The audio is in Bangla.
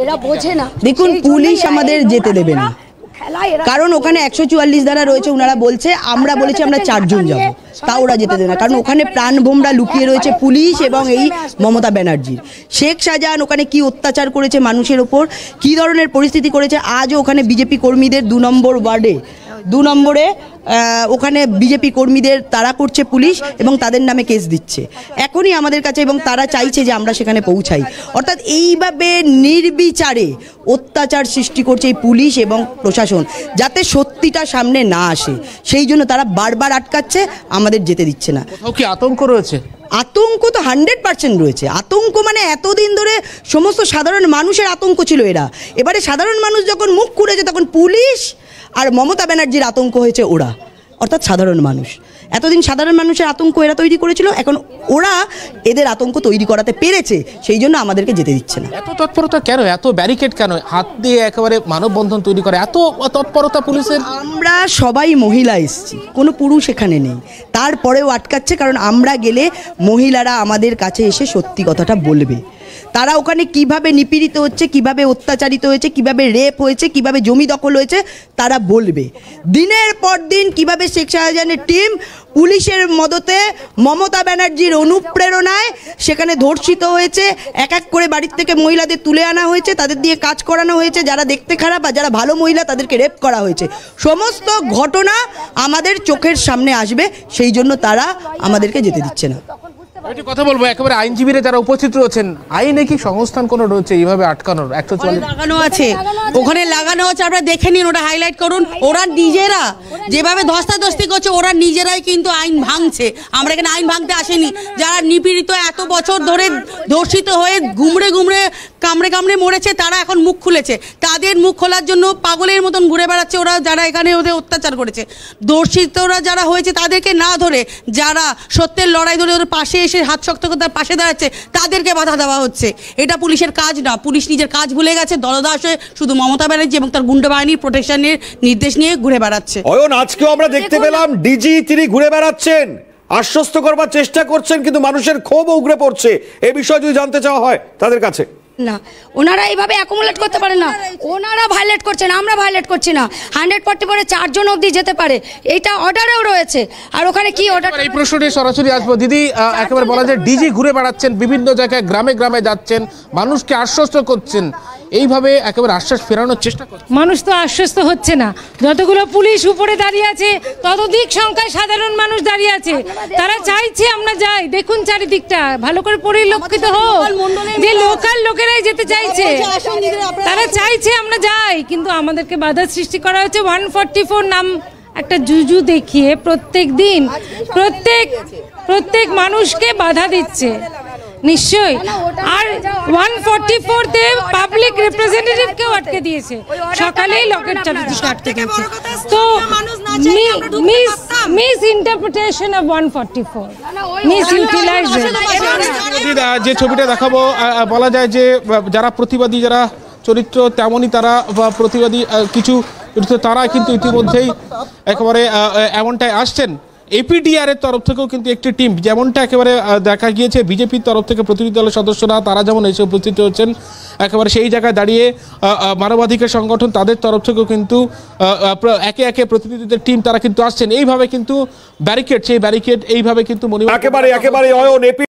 এরা বোঝে না। দেখুন পুলিশ আমাদের যেতে দেবে না, কারণ ওখানে 144 ধারা রয়েছে। ওনারা বলছে, আমরা বলেছি আমরা 4 জন যাব, তা ওরা যেতে দেবে না, কারণ ওখানে প্রাণভোমরা লুকিয়ে রয়েছে পুলিশ এবং এই মমতা ব্যানার্জির। শেখ শাহজাহান ওখানে কি অত্যাচার করেছে মানুষের ওপর, কি ধরনের পরিস্থিতি করেছে, আজও ওখানে বিজেপি কর্মীদের 2 নম্বর ওয়ার্ডে 2 নম্বরে ওখানে বিজেপি কর্মীদের তাড়া করছে পুলিশ এবং তাদের নামে কেস দিচ্ছে এখনই আমাদের কাছে, এবং তারা চাইছে যে আমরা সেখানে পৌঁছাই। অর্থাৎ এইভাবে নির্বিচারে অত্যাচার সৃষ্টি করছে এই পুলিশ এবং প্রশাসন, যাতে সত্যিটা সামনে না আসে, সেই জন্য তারা বারবার আটকাচ্ছে, আমাদের যেতে দিচ্ছে না। কি আতঙ্ক রয়েছে? আতঙ্ক তো 100% রয়েছে। আতঙ্ক মানে এতদিন ধরে সমস্ত সাধারণ মানুষের আতঙ্ক ছিল এরা, এবারে সাধারণ মানুষ যখন মুখ খুলেছে তখন পুলিশ আর মমতা ব্যানার্জির আতঙ্ক হয়েছে ওরা, অর্থাৎ সাধারণ মানুষ। এতদিন সাধারণ মানুষের আতঙ্ক এরা তৈরি করেছিল, এখন ওরা এদের আতঙ্ক তৈরি করাতে পেরেছে, সেই জন্য আমাদেরকে যেতে দিচ্ছে না। এত তৎপরতা কেন, এত ব্যারিকেড কেন, হাত দিয়ে একেবারে মানববন্ধন তৈরি করে, এত তৎপরতা পুলিশের? আমরা সবাই মহিলা এসেছি, কোনো পুরুষ এখানে নেই, তারপরেও আটকাচ্ছে, কারণ আমরা গেলে মহিলারা আমাদের কাছে এসে সত্যি কথাটা বলবে। তারা ওখানে কিভাবে নিপীড়িত হচ্ছে, কিভাবে অত্যাচারিত হয়েছে, কিভাবে রেপ হয়েছে, কিভাবে জমি দখল হয়েছে, তারা বলবে। দিনের পর দিন কিভাবে শেখ শাহজাহানের টিম পুলিশের মদতে মমতা ব্যানার্জির অনুপ্রেরণায় সেখানে ধর্ষিত হয়েছে, এক এক করে বাড়ির থেকে মহিলাদের তুলে আনা হয়েছে, তাদের দিয়ে কাজ করানো হয়েছে, যারা দেখতে খারাপ আর যারা ভালো মহিলা তাদেরকে রেপ করা হয়েছে। সমস্ত ঘটনা আমাদের চোখের সামনে আসবে, সেই জন্য তারা আমাদেরকে যেতে দিচ্ছে না। একটু কথা বলবো, একেবারে আইনজীবীরা যারা উপস্থিত রয়েছেন, আইনে কি সংস্থান কোনো রয়েছে এইভাবে আটকানোর? 144 লাগানো আছে, ওখানে লাগানো আছে, আপনারা দেখে নিন, ওটা হাইলাইট করুন। ওরা নিজেরা যেভাবে ধস্তাধস্তি করছে, ওরা নিজেরাই কিন্তু আইন ভাঙছে। আমরা এখানে আইন ভাঙতে আসেনি। যারা নিপীড়িত এত বছর ধরে ধর্ষিত হয়ে গুমড়ে গুমড়ে কামড়ে কামড়ে মরেছে, তারা এখন মুখ খুলেছে। তাদের মুখ খোলার জন্য পাগলের মতন ঘুরে বেড়াচ্ছে ওরা, যারা এখানে ওদের অত্যাচার করেছে। ধর্ষিতরা যারা হয়েছে তাদেরকে না ধরে, যারা সত্যের লড়াই ধরে ওদের পাশে এসে হাত শক্ত করে তার পাশে দাঁড়াচ্ছে, তাদেরকে বাধা দেওয়া হচ্ছে। এটা পুলিশের কাজ না। পুলিশ নিজের কাজ ভুলে গেছে, দলদাস হয়ে শুধু মমতা ব্যানার্জি এবং তার গুন্ডা বাহিনীর প্রোটেকশনের নির্দেশ নিয়ে ঘুরে বেড়াচ্ছে। আজকেও আমরা দেখতে পেলাম ডিজি তিনি ঘুরে বেড়াচ্ছেন, আশ্বস্ত করবার চেষ্টা করছেন, কিন্তু মানুষের ক্ষোভ উগরে পড়ছে। এই বিষয়ে যদি জানতে চাওয়া হয় তাদের কাছে, না, ওনারা এইভাবে অ্যাকুমুলেট করতে পারে না। ওনারা ভায়োলেট করছেন, আমরা ভায়োলেট করছি না। 144 4 জন অবধি যেতে পারে, এইটা অর্ডারেও রয়েছে। আর ওখানে কি অর্ডার, এই প্রশ্নটি সরাসরি আসবো। দিদি, একেবারে বলা যায় ডিজি ঘুরে বেড়াচ্ছেন, বিভিন্ন জায়গায় গ্রামে গ্রামে যাচ্ছেন, মানুষকে আশ্বস্ত করছেন, এইভাবে একেবারে আশ্বাস ফেরানোর চেষ্টা করছেন। মানুষ তো আশ্বস্ত হচ্ছে না। যতগুলো পুলিশ উপরে দাঁড়িয়ে আছে, ততোধিক সংখ্যায় সাধারণ মানুষ দাঁড়িয়ে আছে। তারা চাইছে আমরা যাই। দেখুন চারিদিকটা ভালো করে পরিলক্ষিত হোক, যে লোকাল লোকেরাই যেতে চাইছে, তারা চাইছে আমরা যাই, কিন্তু আমাদেরকে বাধা সৃষ্টি করা হচ্ছে। 144 নাম একটা জুজু দেখিয়ে প্রত্যেক দিন প্রত্যেক মানুষকে বাধা দিচ্ছে। নিশ্চয়ই। আর 144-তে পাবলিক রিপ্রেজেন্টেটিভকেও আটকে দিয়েছে, সকালেই লকেট চারিদিকে আটকে দিয়েছে। তো misinterpretation of 144, misutilisation. যে ছবিটা দেখাবো, বলা যায় যে যারা প্রতিবাদী, যারা চরিত্র তেমনই তারা প্রতিবাদী কিছু তারা কিন্তু ইতিমধ্যেই একেবারে এমনটাই আসছেন। এপিডিআর এর তরফ থেকেও কিন্তু একটি টিম, যেমনটা একেবারে দেখা গিয়েছে বিজেপির তরফ থেকে প্রতিনিধি দলের সদস্যরা তারা যেমন এসে উপস্থিত হচ্ছেন, একেবারে সেই জায়গায় দাঁড়িয়ে মানবাধিকার সংগঠন তাদের তরফ থেকেও কিন্তু একে একে প্রতিনিধিদের টিম তারা কিন্তু আসছেন। এইভাবে কিন্তু ব্যারিকেড, সেই ব্যারিকেড এইভাবে কিন্তু একেবারে